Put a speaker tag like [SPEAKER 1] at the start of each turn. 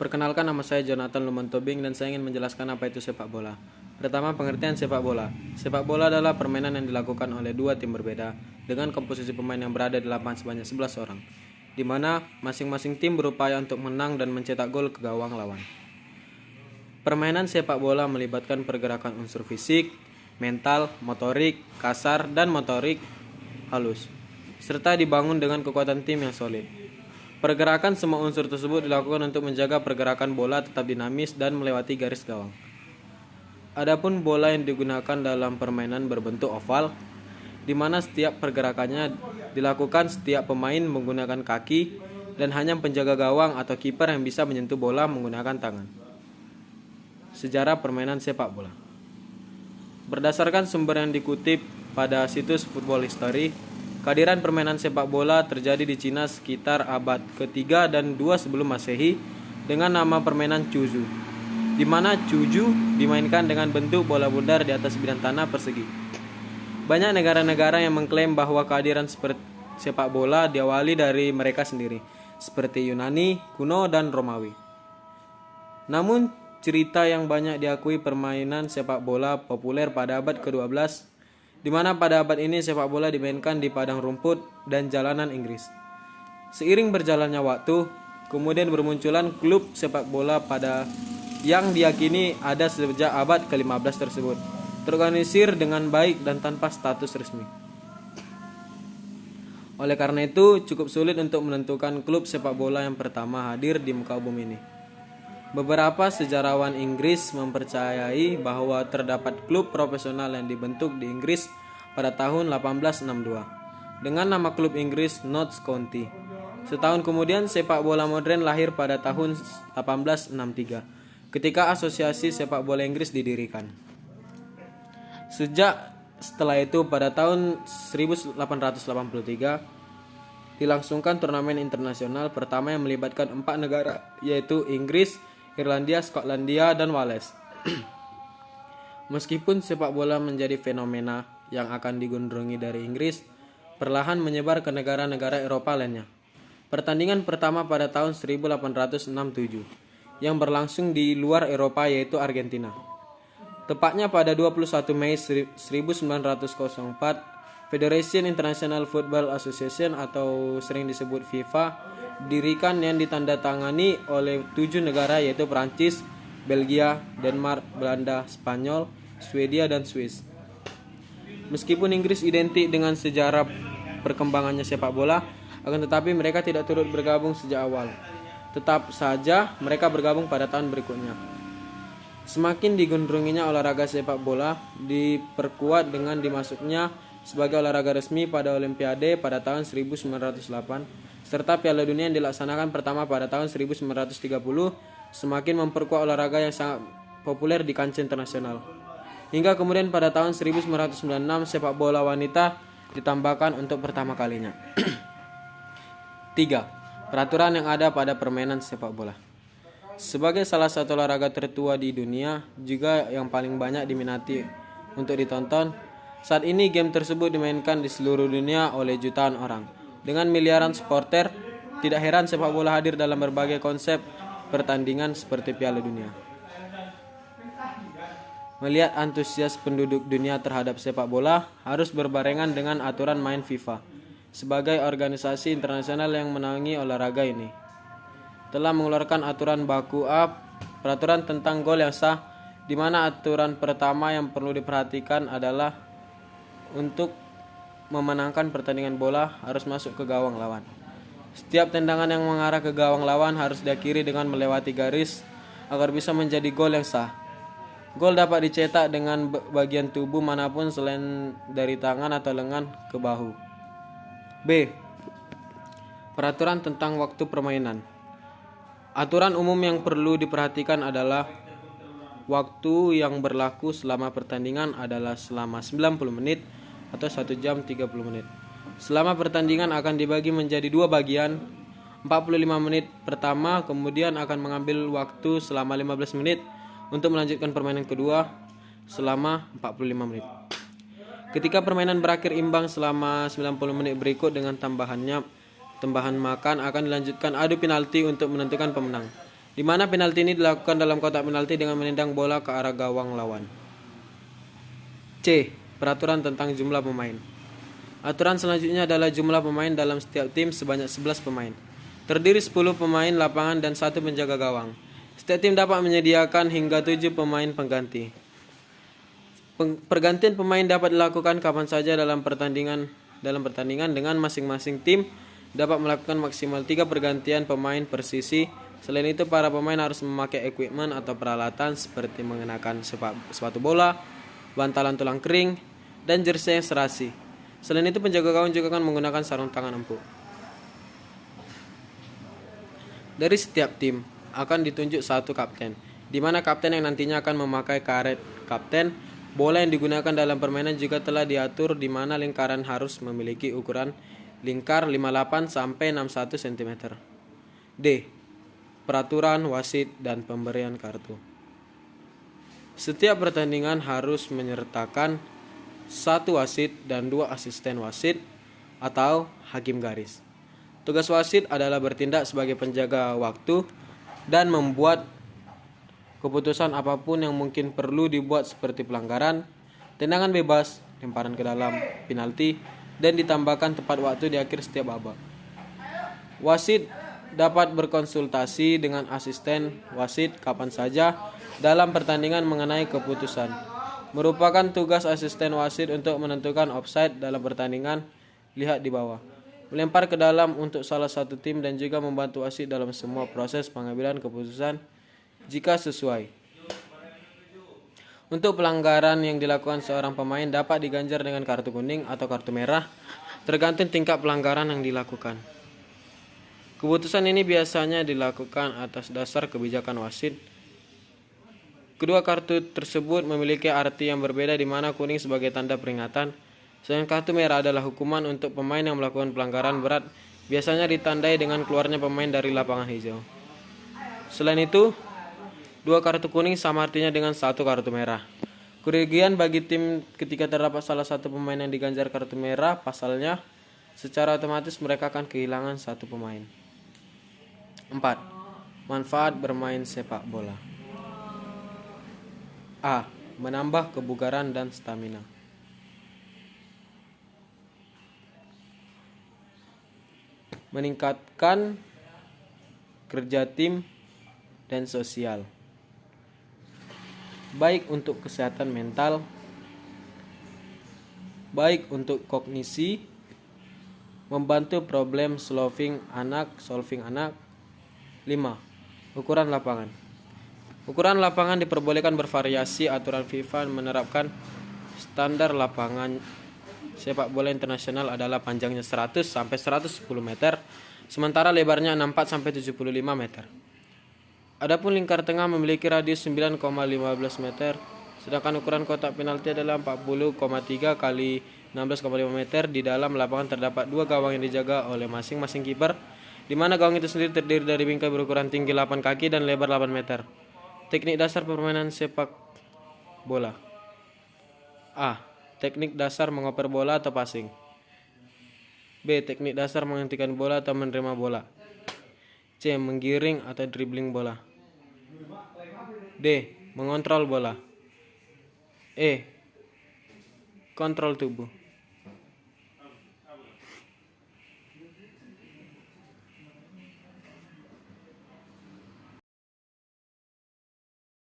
[SPEAKER 1] Perkenalkan, nama saya Jonathan Lumontobing dan saya ingin menjelaskan apa itu sepak bola. Pertama, pengertian sepak bola. Sepak bola adalah permainan yang dilakukan oleh dua tim berbeda dengan komposisi pemain yang berada di lapangan sebanyak 11 orang, di mana masing-masing tim berupaya untuk menang dan mencetak gol ke gawang lawan. Permainan sepak bola melibatkan pergerakan unsur fisik, mental, motorik, kasar, dan motorik halus, serta dibangun dengan kekuatan tim yang solid. Pergerakan semua unsur tersebut dilakukan untuk menjaga pergerakan bola tetap dinamis dan melewati garis gawang. Adapun bola yang digunakan dalam permainan berbentuk oval, di mana setiap pergerakannya dilakukan setiap pemain menggunakan kaki dan hanya penjaga gawang atau kiper yang bisa menyentuh bola menggunakan tangan. Sejarah permainan sepak bola. Berdasarkan sumber yang dikutip pada situs Football History, kehadiran permainan sepak bola terjadi di Cina sekitar abad ke-3 dan 2 sebelum Masehi dengan nama permainan Cuju, di mana Cuju dimainkan dengan bentuk bola bundar di atas bidang tanah persegi. Banyak negara-negara yang mengklaim bahwa kehadiran sepak bola diawali dari mereka sendiri, seperti Yunani, kuno, dan Romawi. Namun, cerita yang banyak diakui permainan sepak bola populer pada abad ke-12, di mana pada abad ini sepak bola dimainkan di padang rumput dan jalanan Inggris. Seiring berjalannya waktu, kemudian bermunculan klub sepak bola yang diyakini ada sejak abad ke-15 tersebut, terorganisir dengan baik dan tanpa status resmi. Oleh karena itu, cukup sulit untuk menentukan klub sepak bola yang pertama hadir di muka bumi ini. Beberapa sejarawan Inggris mempercayai bahwa terdapat klub profesional yang dibentuk di Inggris pada tahun 1862 dengan nama klub Inggris Notts County. Setahun kemudian sepak bola modern lahir pada tahun 1863 ketika Asosiasi Sepak Bola Inggris didirikan. Setelah itu pada tahun 1883 dilangsungkan turnamen internasional pertama yang melibatkan 4 negara, yaitu Inggris, Irlandia, Skotlandia, dan Wales. Meskipun sepak bola menjadi fenomena yang akan digandrungi dari Inggris, perlahan menyebar ke negara-negara Eropa lainnya. Pertandingan pertama pada tahun 1867 yang berlangsung di luar Eropa yaitu Argentina. Tepatnya pada 21 Mei 1904, Federation International Football Association atau sering disebut FIFA didirikan yang ditandatangani oleh 7 negara yaitu Prancis, Belgia, Denmark, Belanda, Spanyol, Swedia, dan Swiss. Meskipun Inggris identik dengan sejarah perkembangannya sepak bola, akan tetapi mereka tidak turut bergabung sejak awal. Tetap saja mereka bergabung pada tahun berikutnya. Semakin digandrunginya olahraga sepak bola diperkuat dengan dimasuknya sebagai olahraga resmi pada Olimpiade pada tahun 1908 serta Piala Dunia yang dilaksanakan pertama pada tahun 1930 semakin memperkuat olahraga yang sangat populer di kancah internasional. Hingga kemudian pada tahun 1996 sepak bola wanita ditambahkan untuk pertama kalinya. 3. Peraturan yang ada pada permainan sepak bola. Sebagai salah satu olahraga tertua di dunia, juga yang paling banyak diminati untuk ditonton, saat ini game tersebut dimainkan di seluruh dunia oleh jutaan orang. Dengan miliaran supporter, tidak heran sepak bola hadir dalam berbagai konsep pertandingan seperti Piala Dunia. Melihat antusias penduduk dunia terhadap sepak bola harus berbarengan dengan aturan main FIFA sebagai organisasi internasional yang menaungi olahraga ini. Telah mengeluarkan aturan baku A, peraturan tentang gol yang sah, di mana aturan pertama yang perlu diperhatikan adalah untuk memenangkan pertandingan bola harus masuk ke gawang lawan. Setiap tendangan yang mengarah ke gawang lawan harus diakhiri dengan melewati garis agar bisa menjadi gol yang sah. Gol dapat dicetak dengan bagian tubuh manapun selain dari tangan atau lengan ke bahu. B. Peraturan tentang waktu permainan. Aturan umum yang perlu diperhatikan adalah waktu yang berlaku selama pertandingan adalah selama 90 menit atau 1 jam 30 menit. Selama pertandingan akan dibagi menjadi 2 bagian. 45 menit pertama kemudian akan mengambil waktu selama 15 menit untuk melanjutkan permainan kedua selama 45 menit. Ketika permainan berakhir imbang selama 90 menit berikut dengan tambahan makan akan dilanjutkan adu penalti untuk menentukan pemenang. di mana penalti ini dilakukan dalam kotak penalti dengan menendang bola ke arah gawang lawan. C. Peraturan tentang jumlah pemain. Aturan selanjutnya adalah jumlah pemain dalam setiap tim sebanyak 11 pemain. Terdiri 10 pemain lapangan dan 1 penjaga gawang. Setiap tim dapat menyediakan hingga 7 pemain pengganti. Pergantian pemain dapat dilakukan kapan saja dalam pertandingan dengan masing-masing tim dapat melakukan maksimal 3 pergantian pemain per sisi. Selain itu, para pemain harus memakai equipment atau peralatan seperti mengenakan sepatu bola, bantalan tulang kering, dan jersey yang serasi. Selain itu, penjaga gawang juga akan menggunakan sarung tangan empuk. Dari setiap tim akan ditunjuk satu kapten, di mana kapten yang nantinya akan memakai karet kapten. Bola yang digunakan dalam permainan juga telah diatur di mana lingkaran harus memiliki ukuran lingkar 58 sampai 61 cm. D. Peraturan wasit dan pemberian kartu. Setiap pertandingan harus menyertakan 1 wasit dan 2 asisten wasit atau hakim garis. Tugas wasit adalah bertindak sebagai penjaga waktu dan membuat keputusan apapun yang mungkin perlu dibuat seperti pelanggaran, tendangan bebas, lemparan ke dalam penalti, dan ditambahkan tepat waktu di akhir setiap babak. Wasit dapat berkonsultasi dengan asisten wasit kapan saja dalam pertandingan mengenai keputusan. Merupakan tugas asisten wasit untuk menentukan offside dalam pertandingan, lihat di bawah. Melempar ke dalam untuk salah satu tim dan juga membantu wasit dalam semua proses pengambilan keputusan jika sesuai. Untuk pelanggaran yang dilakukan seorang pemain dapat diganjar dengan kartu kuning atau kartu merah, tergantung tingkat pelanggaran yang dilakukan. Keputusan ini biasanya dilakukan atas dasar kebijakan wasit. Kedua kartu tersebut memiliki arti yang berbeda, di mana kuning sebagai tanda peringatan, sedangkan kartu merah adalah hukuman untuk pemain yang melakukan pelanggaran berat, biasanya ditandai dengan keluarnya pemain dari lapangan hijau. Selain itu, 2 kartu kuning sama artinya dengan 1 kartu merah. Kerugian bagi tim ketika terdapat salah satu pemain yang diganjar kartu merah, pasalnya secara otomatis mereka akan kehilangan 1 pemain. 4. Manfaat bermain sepak bola. A. Menambah kebugaran dan stamina. Meningkatkan kerja tim dan sosial. Baik untuk kesehatan mental, baik untuk kognisi, membantu problem solving anak. 5. Ukuran lapangan. Ukuran lapangan diperbolehkan bervariasi. Aturan FIFA menerapkan standar lapangan sepak bola internasional adalah panjangnya 100 sampai 110 meter, sementara lebarnya 64 sampai 75 meter. Adapun lingkar tengah memiliki radius 9,15 meter, sedangkan ukuran kotak penalti adalah 40,3 kali 16,5 meter. Di dalam lapangan terdapat 2 gawang yang dijaga oleh masing-masing kiper, di mana gawang itu sendiri terdiri dari bingkai berukuran tinggi 8 kaki dan lebar 8 meter. Teknik dasar permainan sepak bola. A. Teknik dasar mengoper bola atau passing. B. Teknik dasar menghentikan bola atau menerima bola. C. Menggiring atau dribbling bola. D. Mengontrol bola. E. Kontrol tubuh.